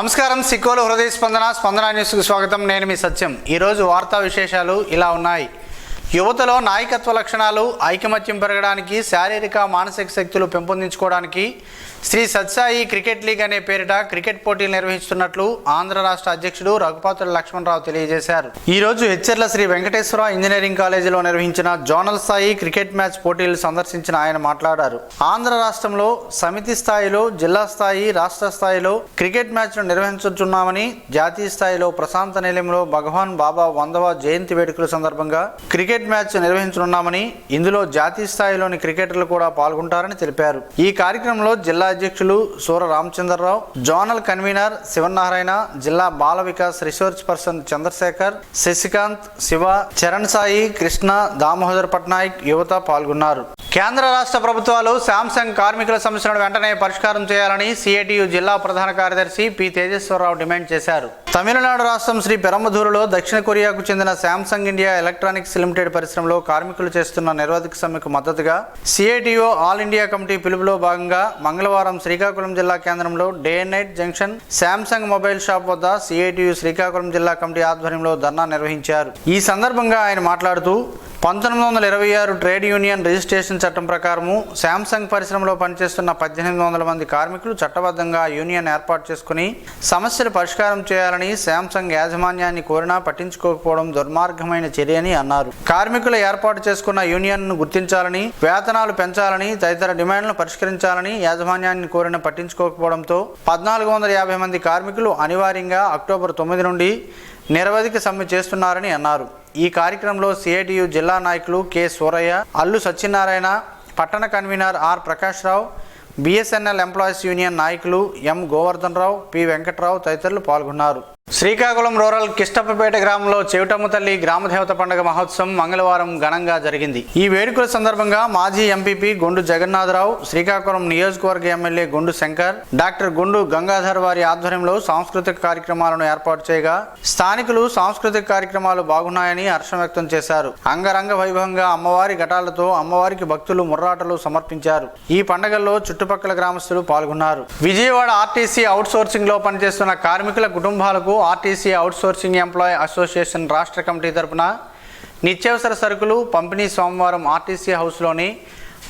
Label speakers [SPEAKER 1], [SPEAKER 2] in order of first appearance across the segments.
[SPEAKER 1] నమస్కారం సిక్కోలు హృదయ స్పందన న్యూస్కు స్వాగతం. నేను మీ సత్యం. ఈరోజు వార్తా విశేషాలు ఇలా ఉన్నాయి. యువతలో నాయకత్వ లక్షణాలు, ఐకమత్యం పెరగడానికి, శారీరక మానసిక శక్తులు పెంపొందించుకోవడానికి శ్రీ సత్సాయి క్రికెట్ లీగ్ అనే పేరిట క్రికెట్ పోటీలు నిర్వహిస్తున్నట్లు ఆంధ్ర రాష్ట్ర అధ్యక్షుడు రఘుపాతుల లక్ష్మణరావు తెలియజేశారు. ఈరోజు హెచ్చర్ల శ్రీ వెంకటేశ్వర ఇంజనీరింగ్ కాలేజీలో నిర్వహించిన జోనల్ స్థాయి క్రికెట్ మ్యాచ్ పోటీలు సందర్శించిన ఆయన మాట్లాడారు. ఆంధ్ర రాష్ట్రంలో సమితి స్థాయిలో, జిల్లా స్థాయి, రాష్ట్ర స్థాయిలో క్రికెట్ మ్యాచ్ను నిర్వహించుతున్నామని, జాతీయ స్థాయిలో ప్రశాంత నిలయంలో భగవాన్ బాబా 100వ జయంతి వేడుకల సందర్భంగా క్రికెట్ మ్యాచ్ నిర్వహించనున్నామని, ఇందులో జాతీయ స్థాయిలోని క్రికెటర్లు కూడా పాల్గొంటారని తెలిపారు. ఈ కార్యక్రమంలో జిల్లా అధ్యక్షులు సూర రామచంద్రరావు, జోనల్ కన్వీనర్ శివనారాయణ, జిల్లా బాల వికాస్ రీసెర్చ్ పర్సన్ చంద్రశేఖర్, శశికాంత్, శివ, చరణ్ సాయి, కృష్ణ, దామోదర్ పట్నాయక్ యువత పాల్గొన్నారు. కేంద్ర రాష్ట్ర ప్రభుత్వాలు శాంసంగ్ కార్మికుల సమస్యలను వెంటనే పరిష్కారం చేయాలని సిఐటియు జిల్లా ప్రధాన కార్యదర్శి పి తేజేశ్వరరావు డిమాండ్ చేశారు. తమిళనాడు రాష్ట్రం శ్రీ పెరంబదూరులో దక్షిణ కొరియాకు చెందిన శాంసంగ్ ఇండియా ఎలక్ట్రానిక్స్ లిమిటెడ్ పరిశ్రమలో కార్మికులు చేస్తున్న నిరవధిక సమ్మెకు మద్దతుగా సిఐటియు ఆల్ ఇండియా కమిటీ పిలుపులో భాగంగా మంగళవారం శ్రీకాకుళం జిల్లా కేంద్రంలో day and night junction Samsung mobile shop వద్ద సిఐటియు శ్రీకాకుళం జిల్లా కమిటీ ఆధ్వర్యంలో ధర్నా నిర్వహించారు. ఈ సందర్భంగా ఆయన మాట్లాడుతూ 1926 ట్రేడ్ యూనియన్ రిజిస్ట్రేషన్ చట్టం ప్రకారము శాంసంగ్ పరిశ్రమలో పనిచేస్తున్న 1800 మంది కార్మికులు చట్టబద్ధంగా యూనియన్ ఏర్పాటు చేసుకుని సమస్యలు పరిష్కారం చేయాలని శాంసంగ్ యాజమాన్యాన్ని కోరినా పట్టించుకోకపోవడం దుర్మార్గమైన చర్యని అన్నారు. కార్మికులు ఏర్పాటు చేసుకున్న యూనియన్ను గుర్తించాలని, వేతనాలు పెంచాలని, తదితర డిమాండ్లను పరిష్కరించాలని యాజమాన్యాన్ని కోరిన పట్టించుకోకపోవడంతో 1450 మంది కార్మికులు అనివార్యంగా అక్టోబర్ 9 నుండి నిరవధిక సమ్మె చేస్తున్నారని అన్నారు. ఈ కార్యక్రమంలో సిఐటియు జిల్లా నాయకులు కె సూరయ్య, అల్లు సత్యనారాయణ, పట్టణ convener R Prakash Rao, BSNL employees union నాయకులు ఎం గోవర్ధన్ రావు, పి వెంకట్రావు తదితరులు పాల్గొన్నారు. శ్రీకాకుళం రూరల్ కిష్టప్పపేట గ్రామంలో చెవిటమ్మ తల్లి గ్రామదేవత పండుగ మహోత్సవం మంగళవారం ఘనంగా జరిగింది. ఈ వేడుకల సందర్భంగా మాజీ ఎంపీపీ గొండు జగన్నాథరావు, శ్రీకాకుళం నియోజకవర్గ ఎమ్మెల్యే గొండు శంకర్, డాక్టర్ గొండు గంగాధర్ వారి ఆధ్వర్యంలో సాంస్కృతిక కార్యక్రమాలను ఏర్పాటు చేయగా స్థానికులు సాంస్కృతిక కార్యక్రమాలు బాగున్నాయని హర్షం వ్యక్తం చేశారు. అంగరంగ వైభవంగా అమ్మవారి ఘటాలతో అమ్మవారికి భక్తులు ముర్రాటలు సమర్పించారు. ఈ పండుగల్లో చుట్టుపక్కల గ్రామస్తులు పాల్గొన్నారు. విజయవాడ ఆర్టీసీ అవుట్ సోర్సింగ్ లో పనిచేస్తున్న కార్మికుల కుటుంబాలకు ఆర్టీసీ అవుట్సోర్సింగ్ ఎంప్లాయీ అసోసియేషన్ రాష్ట్ర కమిటీ తరపున నిత్యావసర సరుకులు పంపిణీ సోమవారం ఆర్టీసీ హౌస్లోని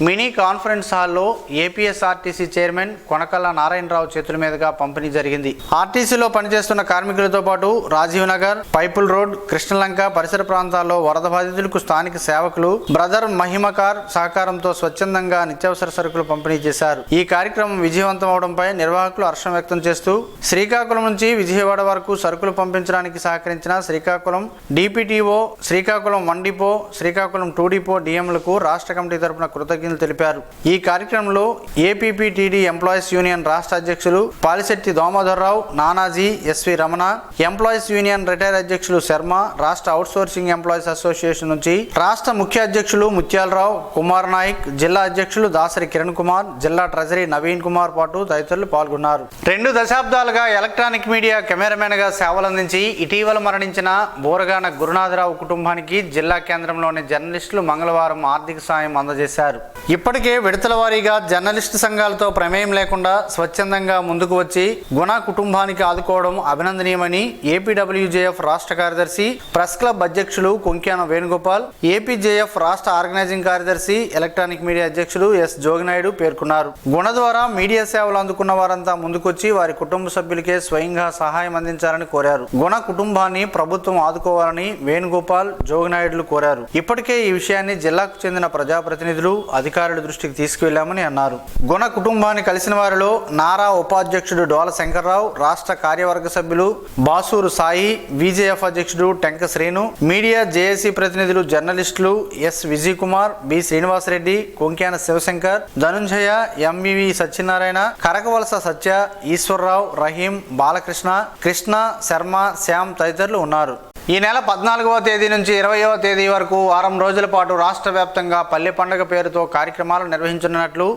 [SPEAKER 1] మినీ కాన్ఫరెన్స్ హాల్లో ఏపీఎస్ఆర్టీసీ చైర్మన్ కొనకళ్ళ నారాయణరావు చేతుల మీదుగా పంపిణీ జరిగింది. ఆర్టీసీలో పనిచేస్తున్న కార్మికులతో పాటు రాజీవ్ నగర్, పైపుల్ రోడ్, కృష్ణలంక పరిసర ప్రాంతాల్లో వరద బాధితులకు స్థానిక సేవకులు బ్రదర్ మహిమకార్ సహకారంతో స్వచ్ఛందంగా నిత్యావసర సరుకులు పంపిణీ చేశారు. ఈ కార్యక్రమం విజయవంతం అవడంపై నిర్వాహకులు హర్షం వ్యక్తం చేస్తూ శ్రీకాకుళం నుంచి విజయవాడ వరకు సరుకులు పంపించడానికి సహకరించిన Srikakulam DPTO, Srikakulam 1 depot, Srikakulam 2 depot డిఎంలకు రాష్ట్ర కమిటీ తరపున కృతజ్ఞతలు తెలిపారు. ఈ కార్యక్రమంలో ఏపీపీటీడీ ఎంప్లాయీస్ యూనియన్ రాష్ట్ర అధ్యక్షులు Palisetti Damodarrao, Nanaji, SV Ramana, employees union retire అధ్యక్షులు శర్మ, రాష్ట్ర అవుట్సోర్సింగ్ ఎంప్లాయీస్ అసోసియేషన్ నుంచి రాష్ట్ర ముఖ్య అధ్యక్షులు ముత్యాలరావు, కుమార్ నాయక్, జిల్లా అధ్యక్షులు దాసరి కిరణ్ కుమార్, జిల్లా ట్రెజరీ నవీన్ కుమార్ పాటు తదితరులు పాల్గొన్నారు. 2 దశాబ్దాలుగా ఎలక్ట్రానిక్ మీడియా కెమెరామెన్ గా సేవలందించి ఇటీవల మరణించిన బోరగాన గురునాథరావు కుటుంబానికి జిల్లా కేంద్రంలోని జర్నలిస్టులు మంగళవారం ఆర్థిక సాయం అందజేశారు. ఇప్పటికే విడతల వారీగా జర్నలిస్టు సంఘాలతో ప్రమేయం లేకుండా స్వచ్ఛందంగా ముందుకు వచ్చి గుణ కుటుంబానికి ఆదుకోవడం అభినందనీయమని ఏపీడబ్ల్యూజేఎఫ్ రాష్ట్ర కార్యదర్శి, ప్రెస్ క్లబ్ అధ్యక్షులు కొంక్యాన వేణుగోపాల్, ఏపీజేఎఫ్ రాష్ట్ర ఆర్గనైజింగ్ కార్యదర్శి, ఎలక్ట్రానిక్ మీడియా అధ్యక్షులు ఎస్ జోగినాయుడు పేర్కొన్నారు. గుణ ద్వారా మీడియా సేవలు అందుకున్న వారంతా ముందుకొచ్చి వారి కుటుంబ సభ్యులకే స్వయంగా సహాయం అందించాలని కోరారు. గుణ కుటుంబాన్ని ప్రభుత్వం ఆదుకోవాలని వేణుగోపాల్, జోగినాయుడులు కోరారు. ఇప్పటికే ఈ విషయాన్ని జిల్లాకు చెందిన ప్రజాప్రతినిధులు, అధికారుల దృష్టికి తీసుకువెళ్లామని అన్నారు. గుణ కుటుంబాన్ని కలిసిన వారిలో నారా ఉపాధ్యక్షుడు డోల శంకర్రావు, రాష్ట్ర కార్యవర్గ సభ్యులు బాసూరు సాయి, విజేఎఫ్ అధ్యక్షుడు టెంక శ్రీను, మీడియా జేఏసీ ప్రతినిధులు, జర్నలిస్టులు S Vijay Kumar, B Srinivasareddy, Konkyana Sivashankar, Dhanunjaya, MVV Satyanarayana, Karakavalasa Satya, Eswararao, Rahim, Balakrishna, Krishna, Sharma, Shyam తదితరులు ఉన్నారు. ఈ నెల 14వ తేదీ నుంచి 20వ తేదీ వరకు వారం రోజుల పాటు రాష్ట్ర వ్యాప్తంగా పల్లె పండుగ పేరుతో కార్యక్రమాలు నిర్వహించనున్నట్లు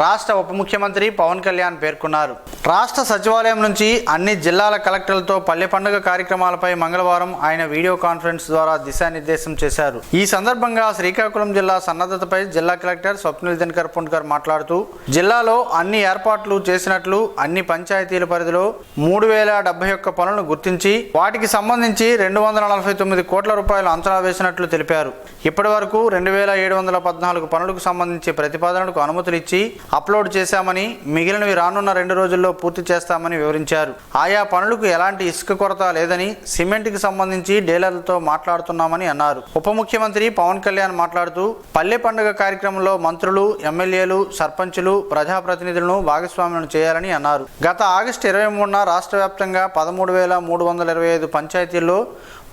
[SPEAKER 1] రాష్ట్ర ఉప ముఖ్యమంత్రి పవన్ కళ్యాణ్ పేర్కొన్నారు. రాష్ట్ర సచివాలయం నుంచి అన్ని జిల్లాల కలెక్టర్లతో పల్లె పండుగ కార్యక్రమాలపై మంగళవారం ఆయన వీడియో కాన్ఫరెన్స్ ద్వారా దిశానిర్దేశం చేశారు. ఈ సందర్భంగా శ్రీకాకుళం జిల్లా సన్నద్ధతపై జిల్లా కలెక్టర్ స్వప్నిల్ దినకర్ పుండ్కర్ మాట్లాడుతూ జిల్లాలో అన్ని ఏర్పాట్లు చేసినట్లు, అన్ని పంచాయతీల పరిధిలో 3071 పనులను గుర్తించి వాటికి సంబంధించి 249 కోట్ల రూపాయలు అంచనా వేసినట్లు తెలిపారు. ఇప్పటి వరకు 2714 పనులకు సంబంధించి ప్రతిపాదనలకు అనుమతులు ఇచ్చి అప్లోడ్ చేశామని, మిగిలినవి రానున్న 2 రోజుల్లో పూర్తి చేస్తామని వివరించారు. ఆయా పనులకు ఎలాంటి ఇసుక కొరత లేదని, సిమెంట్కి సంబంధించి డీలర్లతో మాట్లాడుతున్నామని అన్నారు. ఉప ముఖ్యమంత్రి పవన్ కళ్యాణ్ మాట్లాడుతూ పల్లె పండుగ కార్యక్రమంలో మంత్రులు, ఎమ్మెల్యేలు, సర్పంచులు, ప్రజాప్రతినిధులను భాగస్వామ్యం చేయాలని అన్నారు. గత ఆగస్టు 23న రాష్ట్ర వ్యాప్తంగా 13,325 పంచాయతీల్లో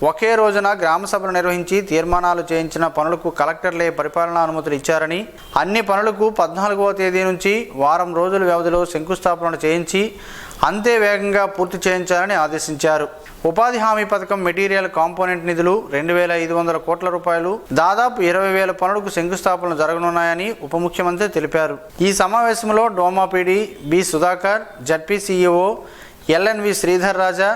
[SPEAKER 1] ఒకే రోజున గ్రామ సభలు నిర్వహించి తీర్మానాలు చేయించిన పనులకు కలెక్టర్లే పరిపాలనా అనుమతులు ఇచ్చారని, అన్ని పనులకు 14వ తేదీ నుంచి వారం రోజుల వ్యవధిలో శంకుస్థాపన చేయించి అంతే వేగంగా పూర్తి చేయించాలని ఆదేశించారు. ఉపాధి హామీ పథకం మెటీరియల్ కాంపోనెంట్ నిధులు 2,500 కోట్ల రూపాయలు, దాదాపు 20,000 పనులకు శంకుస్థాపనలు జరగనున్నాయని ఉప ముఖ్యమంత్రి తెలిపారు. ఈ సమావేశంలో డోమా PD B Sudhakar, ZP CEO LNV Sridhar Raja,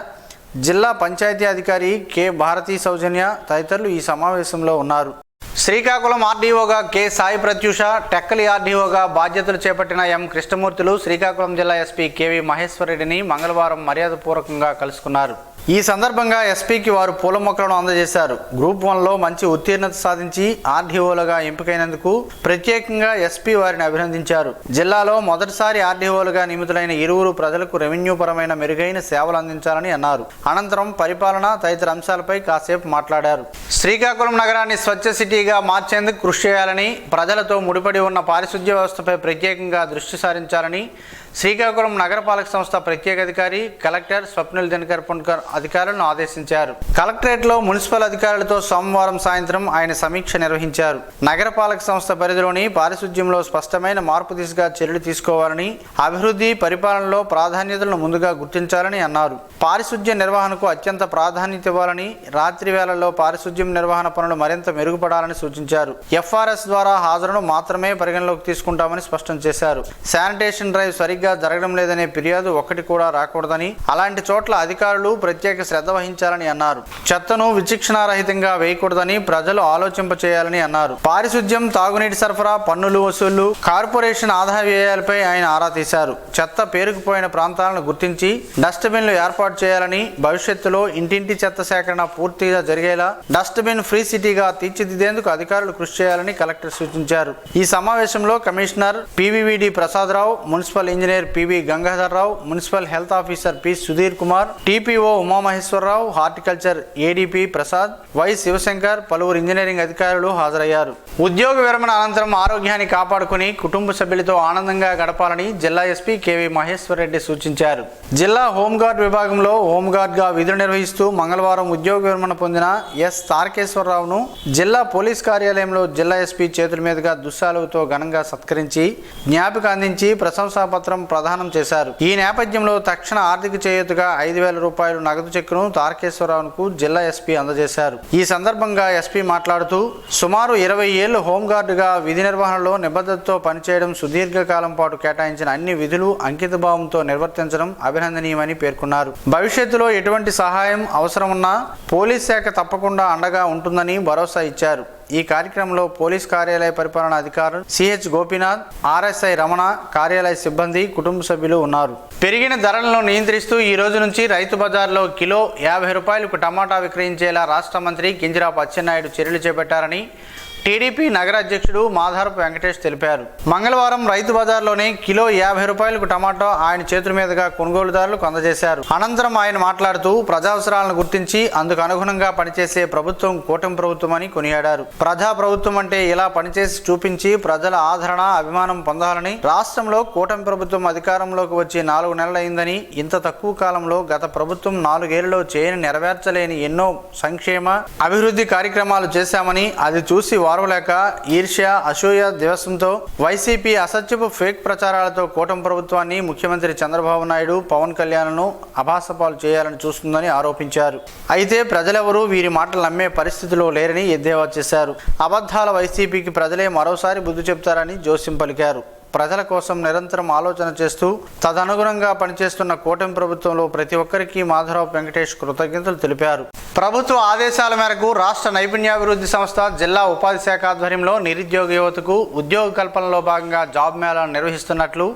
[SPEAKER 1] జిల్లా పంచాయతీ అధికారి కె భారతీ సౌజన్య తదితరులు ఈ సమావేశంలో ఉన్నారు. శ్రీకాకుళం ఆర్డీఓగా కె సాయి ప్రత్యూష, టెక్కలి ఆర్డీఓగా బాధ్యతలు చేపట్టిన ఎం కృష్ణమూర్తులు శ్రీకాకుళం జిల్లా ఎస్పీ కెవి మహేశ్వర్ రెడ్డిని మంగళవారం మర్యాదపూర్వకంగా కలుసుకున్నారు. ఈ సందర్భంగా ఎస్పీకి వారు పూల మొక్కలను అందజేశారు. గ్రూప్ 1లో మంచి ఉత్తీర్ణత సాధించి ఆర్డీఓలుగా ఎంపికైనందుకు ప్రత్యేకంగా ఎస్పీ వారిని అభినందించారు. జిల్లాలో మొదటిసారి ఆర్డీఓలుగా నియమితులైన ఇరువురు ప్రజలకు రెవెన్యూ పరమైన మెరుగైన సేవలు అందించాలని అన్నారు. అనంతరం పరిపాలన తదితర అంశాలపై కాసేపు మాట్లాడారు. శ్రీకాకుళం నగరాన్ని స్వచ్ఛ సిటీగా మార్చేందుకు కృషి చేయాలని, ప్రజలతో ముడిపడి ఉన్న పారిశుద్ధ్య వ్యవస్థపై ప్రత్యేకంగా దృష్టి సారించాలని శ్రీకాకుళం నగరపాలక సంస్థ ప్రత్యేక అధికారి కలెక్టర్ స్వప్నిల్ దినకర్ పుండ్కర్ అధికారులను ఆదేశించారు. కలెక్టరేట్లో మున్సిపల్ అధికారులతో సోమవారం సాయంత్రం ఆయన సమీక్ష నిర్వహించారు. నగరపాలక సంస్థ పరిధిలోని పారిశుద్ధ్యంలో స్పష్టమైన మార్పు దిశగా చర్యలు తీసుకోవాలని, అభివృద్ధి పరిపాలనలో ప్రాధాన్యతలను ముందుగా గుర్తించాలని అన్నారు. పారిశుద్ధ్య నిర్వహణకు అత్యంత ప్రాధాన్యత ఇవ్వాలని, రాత్రి వేళల్లో పారిశుద్ధ్యం నిర్వహణ పనులు మరింత మెరుగుపడాలని సూచించారు. ఎఫ్ఆర్ఎస్ ద్వారా హాజరును మాత్రమే పరిగణలోకి తీసుకుంటామని స్పష్టం చేశారు. శానిటేషన్ డ్రైవ్ సరిగ్గా జరగడం లేదనే ఫిర్యాదు ఒక్కటి కూడా రాకూడదని, అలాంటి చోట్ల అధికారులు ప్రత్యేక శ్రద్ధ వహించాలని అన్నారు. చెత్తను విచక్షణారహితంగా వేయకూడదని ప్రజలు ఆలోచింపచేయాలని అన్నారు. పారిశుద్ధ్యం, తాగునీటి సరఫరా, పన్నులు వసూళ్లు, కార్పొరేషన్ ఆదాయ వ్యయాలపై ఆయన ఆరా తీశారు. చెత్త పేరుకుపోయిన ప్రాంతాలను గుర్తించి డస్ట్బిన్లు ఏర్పాటు చేయాలని, భవిష్యత్తులో ఇంటింటి చెత్త సేకరణ పూర్తిగా జరిగేలా డస్ట్బిన్ ఫ్రీ సిటీగా తీర్చిదిద్దేందుకు అధికారులు కృషి చేయాలని కలెక్టర్ సూచించారు. ఈ సమావేశంలో commissioner PVVD Prasadarao, municipal engineer PV Gangadharrao, municipal health officer P Sudhir Kumar, TPO Umamaheswararao, horticulture ADP Prasad, Y Sivashankar, పలువురు ఇంజనీరింగ్ అధికారులు హాజరయ్యారు. ఉద్యోగ విరమణ అనంతరం ఆరోగ్యాన్ని కాపాడుకుని కుటుంబ సభ్యులతో ఆనందంగా గడపాలని జిల్లా ఎస్పీ కెవి మహేశ్వర్ రెడ్డి సూచించారు. జిల్లా హోంగార్డ్ విభాగంలో హోంగార్డ్గా విధులు నిర్వహిస్తూ మంగళవారం ఉద్యోగ విరమణ పొందిన ఎస్ తారకేశ్వరరావును జిల్లా పోలీస్ కార్యాలయంలో జిల్లా ఎస్పీ చేతుల మీదుగా దుస్సాలువుతో ఘనంగా సత్కరించి జ్ఞాపిక అందించి ప్రశంసాపత్రం ప్రదానం చేశారు. ఈ నేపథ్యంలో తక్షణ ఆర్థిక చేయూతగా 5,000 రూపాయలు నగదు చెక్కును తారకేశ్వరరావుకు జిల్లా ఎస్పీ అందజేశారు. ఈ సందర్భంగా ఎస్పీ మాట్లాడుతూ సుమారు 20 ఏళ్లు హోంగార్డుగా విధి నిర్వహణలో నిబద్ధతతో పనిచేయడం, సుదీర్ఘకాలం పాటు కేటాయించిన అన్ని విధులు అంకితభావంతో నిర్వర్తించడం అభినందనీయమని పేర్కొన్నారు. భవిష్యత్తులో ఎటువంటి సహాయం అవసరమున్నా పోలీస్ శాఖ తప్పకుండా అండగా ఉంటుందని భరోసా ఇచ్చారు. ఈ కార్యక్రమంలో పోలీస్ కార్యాలయ పరిపాలనా అధికారులు సిహెచ్ గోపీనాథ్, ఆర్ఎస్ఐ రమణ, కార్యాలయ సిబ్బంది, కుటుంబ సభ్యులు ఉన్నారు. పెరిగిన ధరలను నియంత్రిస్తూ ఈ రోజు నుంచి రైతు బజార్లో కిలో 50 రూపాయలకు టమాటా విక్రయించేలా రాష్ట్ర మంత్రి కింజరాపు అచ్చెన్నాయుడు చర్యలు చేపట్టారని టీడీపీ నగర అధ్యక్షుడు మాధారపు వెంకటేష్ తెలిపారు. మంగళవారం రైతు బజార్లోనే కిలో 50 రూపాయలకు టమాటో ఆయన చేతుల మీదుగా కొనుగోలుదారులకు అందజేశారు. అనంతరం ఆయన మాట్లాడుతూ ప్రజావసరాలను గుర్తించి అందుకు అనుగుణంగా పనిచేసే ప్రభుత్వం కూటమి ప్రభుత్వం అని కొనియాడారు. ప్రజా ప్రభుత్వం అంటే ఇలా పనిచేసి చూపించి ప్రజల ఆదరణ, అభిమానం పొందాలని, రాష్ట్రంలో కూటమి ప్రభుత్వం అధికారంలోకి వచ్చి 4 నెలలైందని, ఇంత తక్కువ కాలంలో గత ప్రభుత్వం 4 ఏళ్లలో చేయని, నెరవేర్చలేని ఎన్నో సంక్షేమ అభివృద్ధి కార్యక్రమాలు చేశామని, అది చూసి వారవలేక ఈర్ష్య, అసూయ దివసంతో వైసీపీ అసత్యపు ఫేక్ ప్రచారాలతో కూటమి ప్రభుత్వాన్ని, ముఖ్యమంత్రి చంద్రబాబు నాయుడు, పవన్ కళ్యాణ్ను అభాసపాలు చేయాలని చూస్తుందని ఆరోపించారు. అయితే ప్రజలెవరూ వీరి మాటలు నమ్మే పరిస్థితిలో లేరని ఎద్దేవా చేశారు. అబద్ధాల వైసీపీకి ప్రజలే మరోసారి బుద్ధి చెప్తారని జోస్యం పలికారు. ప్రజల కోసం నిరంతరం ఆలోచన చేస్తూ తదనుగుణంగా పనిచేస్తున్న కూటమి ప్రభుత్వంలో ప్రతి ఒక్కరికి మాధవరావు వెంకటేష్ కృతజ్ఞతలు తెలిపారు. ప్రభుత్వ ఆదేశాల మేరకు రాష్ట్ర నైపుణ్యాభివృద్ధి సంస్థ జిల్లా ఉపాధి శాఖ ఆధ్వర్యంలో నిరుద్యోగ యువతకు ఉద్యోగ కల్పనలో భాగంగా జాబ్ మేళాను నిర్వహిస్తున్నట్లు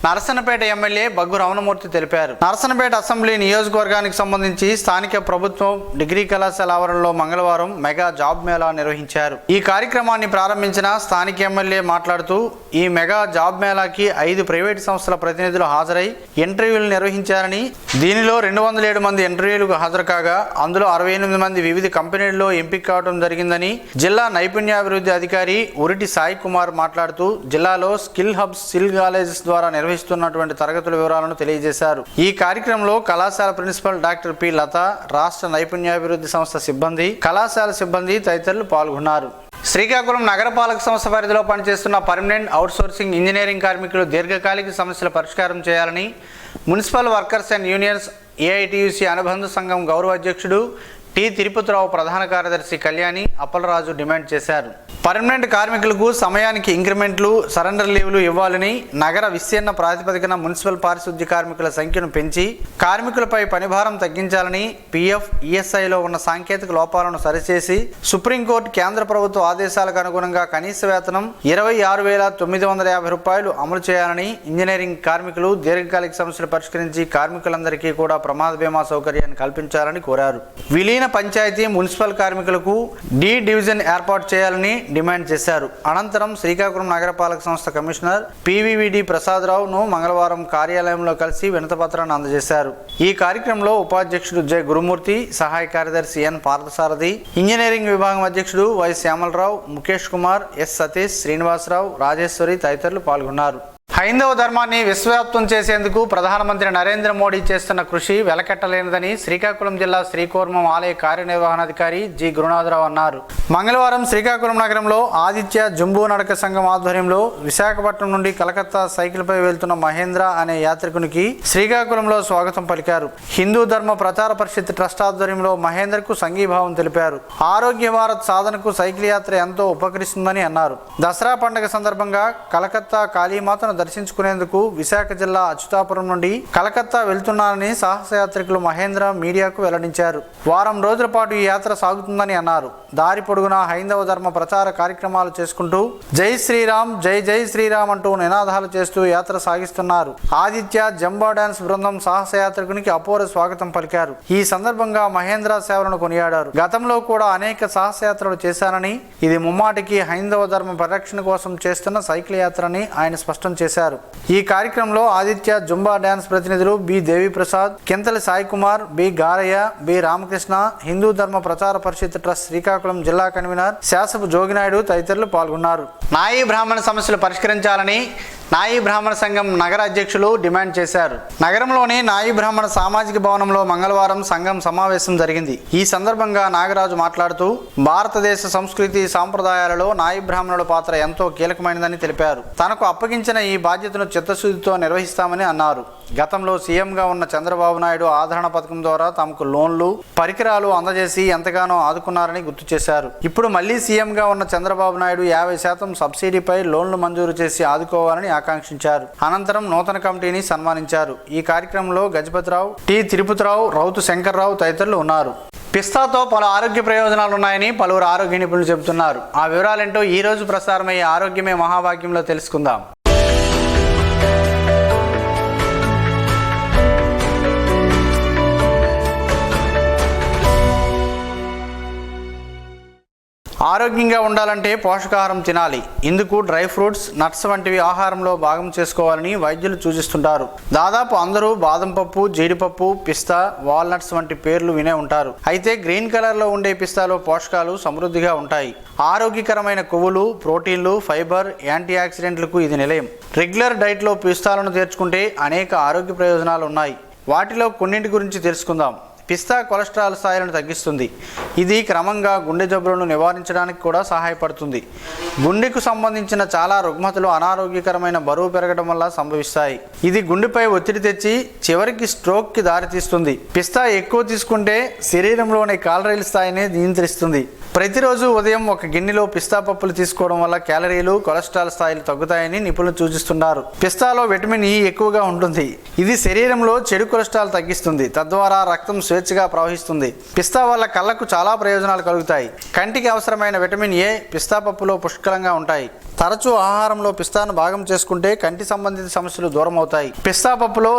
[SPEAKER 1] నరసన్నపేట ఎమ్మెల్యే బగ్గు రమణమూర్తి తెలిపారు. నరసన్నపేట అసెంబ్లీ నియోజకవర్గానికి సంబంధించి స్థానిక ప్రభుత్వం డిగ్రీ కళాశాల ఆవరణలో మంగళవారం మెగా జాబ్ మేళా నిర్వహించారు. ఈ కార్యక్రమాన్ని ప్రారంభించిన స్థానిక ఎమ్మెల్యే మాట్లాడుతూ ఈ మెగా జాబ్ మేళాకి 5 ప్రైవేటు సంస్థల ప్రతినిధులు హాజరై ఇంటర్వ్యూలు నిర్వహించారని, దీనిలో 207 మంది ఇంటర్వ్యూలకు హాజరు కాగా అందులో 68 మంది వివిధ కంపెనీల్లో ఎంపిక కావడం జరిగిందని జిల్లా నైపుణ్యాభివృద్ధి అధికారి ఉరిటి సాయి కుమార్ మాట్లాడుతూ జిల్లాలో స్కిల్ హబ్స్, స్కిల్ కాలేజెస్ ద్వారా నిర్వహిస్తున్నటువంటి తరగతుల వివరాలను తెలియజేశారు. ఈ కార్యక్రమంలో కళాశాల ప్రిన్సిపల్ డాక్టర్ పి లత, రాష్ట్ర నైపుణ్యాభివృద్ధి సంస్థ సిబ్బంది, కళాశాల సిబ్బంది తదితరులు పాల్గొన్నారు. శ్రీకాకుళం నగరపాలక సంస్థ పరిధిలో పనిచేస్తున్న పర్మనెంట్ అవుట్సోర్సింగ్ ఇంజనీరింగ్ కార్మికులు దీర్ఘకాలిక సమస్యల పరిష్కారం చేయాలని municipal workers and unions AITUC అనుబంధ సంఘం గౌరవ అధ్యక్షుడు టి తిరుపతిరావు, ప్రధాన కార్యదర్శి కళ్యాణి అప్పలరాజు డిమాండ్ చేశారు. పర్మనెంట్ కార్మికులకు సమయానికి ఇంక్రిమెంట్లు, సరెండర్ లీవ్లు ఇవ్వాలని, నగర విస్తీర్ణ ప్రాతిపదికన మున్సిపల్ పారిశుద్ధ్య కార్మికుల సంఖ్యను పెంచి కార్మికులపై పనిభారం తగ్గించాలని, పిఎఫ్, ఈఎస్ఐలో ఉన్న సాంకేతిక లోపాలను సరిచేసి సుప్రీంకోర్టు కేంద్ర ప్రభుత్వ ఆదేశాలకు అనుగుణంగా కనీస వేతనం 26,950 రూపాయలు అమలు చేయాలని, ఇంజనీరింగ్ కార్మికులు దీర్ఘకాలిక సమస్యలు పరిష్కరించి కార్మికులందరికీ కూడా ప్రమాద బీమా సౌకర్యాన్ని కల్పించాలని కోరారు. విలీన పంచాయతీ, మున్సిపల్ కార్మికులకు డి డివిజన్ ఏర్పాటు చేయాలని డిమాండ్ చేశారు. అనంతరం శ్రీకాకుళం నగరపాలక సంస్థ కమిషనర్ పివివిడి ప్రసాదరావును మంగళవారం కార్యాలయంలో కలిసి వినతిపత్రాన్ని అందజేశారు. ఈ కార్యక్రమంలో ఉపాధ్యక్షుడు జె గురుమూర్తి, సహాయ కార్యదర్శి ఎన్ పార్థసారథి, ఇంజనీరింగ్ విభాగం అధ్యక్షుడు వై శ్యామలరావు, ముఖేష్ కుమార్, ఎస్ సతీష్, శ్రీనివాసరావు, రాజేశ్వరి తదితరులు పాల్గొన్నారు. హైందవ ధర్మాన్ని విశ్వవ్యాప్తం చేసేందుకు ప్రధానమంత్రి నరేంద్ర మోడీ చేస్తున్న కృషి వెలకట్టలేనిదని శ్రీకాకుళం జిల్లా శ్రీకూర్మం ఆలయ కార్యనిర్వహణాధికారి జి గురునాథరావు అన్నారు. మంగళవారం శ్రీకాకుళం నగరంలో ఆదిత్య జంబూ నడక సంఘం ఆధ్వర్యంలో విశాఖపట్నం నుండి కలకత్తా సైకిల్పై వెళ్తున్న మహేంద్ర అనే యాత్రికునికి శ్రీకాకుళంలో స్వాగతం పలికారు. హిందూ ధర్మ ప్రచార పరిషత్ ట్రస్ట్ ఆధ్వర్యంలో మహేంద్రకు సంఘీభావం తెలిపారు. ఆరోగ్య భారత్ సాధనకు సైకిల్ యాత్ర ఎంతో ఉపకరిస్తుందని అన్నారు. దసరా పండుగ సందర్భంగా కలకత్తా కాళీమాతను దర్శించుకునేందుకు విశాఖ జిల్లా అచ్యుతాపురం నుండి కలకత్తా వెళ్తున్నారని సాహసయాత్రికులు మహేంద్ర మీడియాకు వెల్లడించారు. వారం రోజుల పాటు ఈ యాత్ర సాగుతుందని అన్నారు. దారి పొడుగునా హైందవ ధర్మ ప్రచార కార్యక్రమాలు చేసుకుంటూ జై శ్రీరామ్, జై జై శ్రీరామ్ అంటూ నినాదాలు చేస్తూ యాత్ర సాగిస్తున్నారు. ఆదిత్య జంబా డాన్స్ బృందం సాహసయాత్రికునికి అపూర్వ స్వాగతం పలికారు. ఈ సందర్భంగా మహేంద్ర సేవలను కొనియాడారు. గతంలో కూడా అనేక సాహసయాత్రలు చేశానని, ఇది ముమ్మాటికి హైందవ ధర్మ పరిరక్షణ కోసం చేస్తున్న సైకిల్ యాత్రని ఆయన స్పష్టం చేశారు. ఈ కార్యక్రమంలో ఆదిత్య జుంబా డాన్స్ ప్రతినిధులు B Deviprasad, Kinthali Sai Kumar, B Garayya, B Ramakrishna, Hindu Dharma Prachara పరిషత్ ట్రస్ట్ శ్రీకాకుళం జిల్లా కన్వీనర్ శాసపు జోగినాయుడు తదితరులు పాల్గొన్నారు. నాయీ బ్రాహ్మణ సమస్యలు పరిష్కరించాలని నాయీ బ్రాహ్మణ సంఘం నగర అధ్యక్షులు డిమాండ్ చేశారు. నగరంలోని నాయీ బ్రాహ్మణ సామాజిక భవనంలో మంగళవారం సంఘం సమావేశం జరిగింది. ఈ సందర్భంగా నాగరాజు మాట్లాడుతూ భారతదేశ సంస్కృతి సాంప్రదాయాలలో నాయీ బ్రాహ్మణుల పాత్ర ఎంతో కీలకమైనదని తెలిపారు. తనకు అప్పగించిన ఈ బాధ్యతను చిత్తశుద్ధితో నిర్వహిస్తామని అన్నారు. గతంలో సీఎంగా ఉన్న చంద్రబాబు నాయుడు ఆదరణ పథకం ద్వారా తమకు లోన్లు, పరికరాలు అందజేసి ఎంతగానో ఆదుకున్నారని గుర్తు చేశారు. ఇప్పుడు మళ్లీ సీఎంగా ఉన్న చంద్రబాబు నాయుడు 50% సబ్సిడీపై లోన్లు మంజూరు చేసి ఆదుకోవాలని ఆకాంక్షించారు. అనంతరం నూతన కమిటీని సన్మానించారు. ఈ కార్యక్రమంలో గజపతిరావు, టి తిరుపతిరావు, రౌతు శంకర్రావు తదితరులు ఉన్నారు. పిస్తాతో పలు ఆరోగ్య ప్రయోజనాలు ఉన్నాయని పలువురు ఆరోగ్య నిపుణులు చెబుతున్నారు. ఆ వివరాలేంటో ఈ రోజు ప్రసారమయ్యే ఆరోగ్యమే మహాభాగ్యంలో తెలుసుకుందాం. ఆరోగ్యంగా ఉండాలంటే పోషకాహారం తినాలి. ఇందుకు డ్రై ఫ్రూట్స్, నట్స్ వంటివి ఆహారంలో భాగం చేసుకోవాలని వైద్యులు సూచిస్తుంటారు. దాదాపు అందరూ బాదం పప్పు, జీడిపప్పు, పిస్తా, వాల్నట్స్ వంటి పేర్లు వినే ఉంటారు. అయితే గ్రీన్ కలర్లో ఉండే పిస్తాలో పోషకాలు సమృద్ధిగా ఉంటాయి. ఆరోగ్యకరమైన కొవ్వులు, ప్రోటీన్లు, ఫైబర్, యాంటీ ఆక్సిడెంట్లకు ఇది నిలయం. రెగ్యులర్ డైట్లో పిస్తాలను చేర్చుకుంటే అనేక ఆరోగ్య ప్రయోజనాలు ఉన్నాయి. వాటిలో కొన్నింటి గురించి తెలుసుకుందాం. పిస్తా కొలెస్ట్రాల్ స్థాయిలను తగ్గిస్తుంది. ఇది క్రమంగా గుండె జబ్బులను నివారించడానికి కూడా సహాయపడుతుంది. గుండెకు సంబంధించిన చాలా రుగ్మతలు అనారోగ్యకరమైన బరువు పెరగడం వల్ల సంభవిస్తాయి. ఇది గుండెపై ఒత్తిడి తెచ్చి చివరికి స్ట్రోక్కి దారితీస్తుంది. పిస్తా ఎక్కువ తీసుకుంటే శరీరంలోని క్యాలరీల స్థాయిని నియంత్రిస్తుంది. ప్రతిరోజు ఉదయం ఒక గిన్నెలో పిస్తా పప్పులు తీసుకోవడం వల్ల క్యాలరీలు, కొలెస్ట్రాల్ స్థాయిలు తగ్గుతాయని నిపుణులు సూచిస్తున్నారు. పిస్తాలో విటమిన్ ఇ ఎక్కువగా ఉంటుంది. ఇది శరీరంలో చెడు కొలెస్ట్రాల్ తగ్గిస్తుంది, తద్వారా రక్తం స్వేచ్ఛగా ప్రవహిస్తుంది. పిస్తా వల్ల కళ్ళకు చాలా ప్రయోజనాలు కలుగుతాయి. కంటికి అవసరమైన విటమిన్ ఏ పిస్తా పప్పులో పుష్కలంగా ఉంటాయి. తరచూ ఆహారంలో పిస్తాను భాగం చేసుకుంటే కంటి సంబంధిత సమస్యలు దూరం అవుతాయి. పిస్తా పప్పులో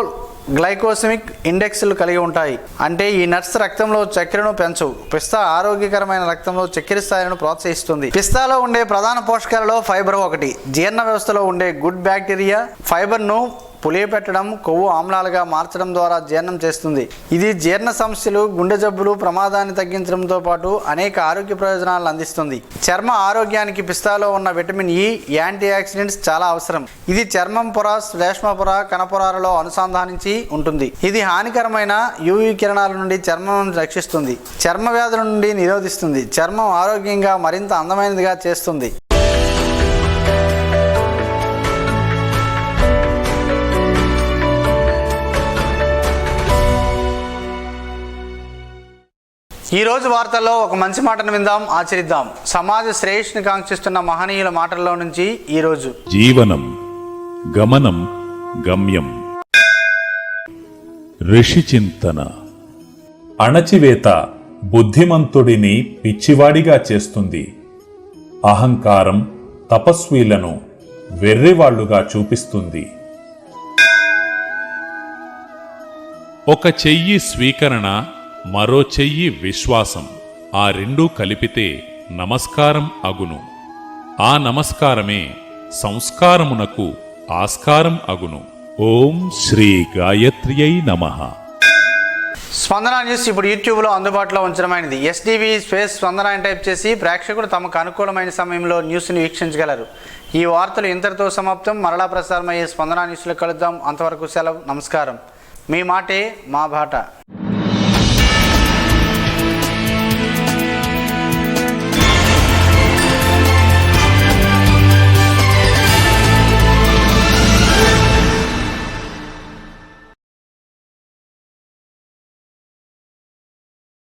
[SPEAKER 1] గ్లైకోసిమిక్ ఇండెక్స్లు కలిగి ఉంటాయి, అంటే ఈ నట్స్ రక్తంలో చక్కెరను పెంచవు. పిస్తా ఆరోగ్యకరమైన రక్తంలో చక్కెర స్థాయిలను ప్రోత్సహిస్తుంది. పిస్తాలో ఉండే ప్రధాన పోషకాలలో ఫైబర్ ఒకటి. జీర్ణ వ్యవస్థలో ఉండే గుడ్ బ్యాక్టీరియా ఫైబర్ను పులియపెట్టడం, కొవ్వు ఆమ్లాలుగా మార్చడం ద్వారా జీర్ణం చేస్తుంది. ఇది జీర్ణ సమస్యలు, గుండె జబ్బులు ప్రమాదాన్ని తగ్గించడంతో పాటు అనేక ఆరోగ్య ప్రయోజనాలను అందిస్తుంది. చర్మ ఆరోగ్యానికి పిస్తాలో ఉన్న విటమిన్ ఇ, యాంటీ ఆక్సిడెంట్స్ చాలా అవసరం. ఇది చర్మం పొర, శ్లేష్మ పొర, కణపొరలలో అనుసంధానించి ఉంటుంది. ఇది హానికరమైన యూవీ కిరణాల నుండి చర్మం రక్షిస్తుంది, చర్మ వ్యాధుల నుండి నిరోధిస్తుంది, చర్మం ఆరోగ్యంగా మరింత అందమైనదిగా చేస్తుంది. ఈరోజు వార్తల్లో ఒక మంచి మాటను విందాం, ఆచరిద్దాం. సమాజ శ్రేయస్సుని కాంక్షిస్తున్న మహనీయుల మాటల్లో నుంచి ఈరోజు.
[SPEAKER 2] జీవనం గమనం గమ్యం. ఋషి చింతన. అణచివేత బుద్ధిమంతుడిని పిచ్చివాడిగా చేస్తుంది. అహంకారం తపస్వీలను వెర్రివాళ్లుగా చూపిస్తుంది. ఒక చెయ్యి స్వీకరణ, మరో చెయ్యి విశ్వాసం. ఆ రెండూ కలిపితే నమస్కారం అగును. ఆ నమస్కారమే సంస్కారమునకు ఆస్కారం అగును. ఓం శ్రీ గాయత్ర్యై నమః.
[SPEAKER 1] స్పందన న్యూస్ ఇప్పుడు యూట్యూబ్లో అందుబాటులో ఉంచడమైనది. ఎస్టీవీ స్పేస్ స్పందన అని టైప్ చేసి ప్రేక్షకులు తమకు అనుకూలమైన సమయంలో న్యూస్ని వీక్షించగలరు. ఈ వార్తలు ఇంతటితో సమాప్తం. మరలా ప్రసారమయ్యే స్పందన న్యూస్లో కలుద్దాం. అంతవరకు సెలవు. నమస్కారం. మీ మాటే మా బాట.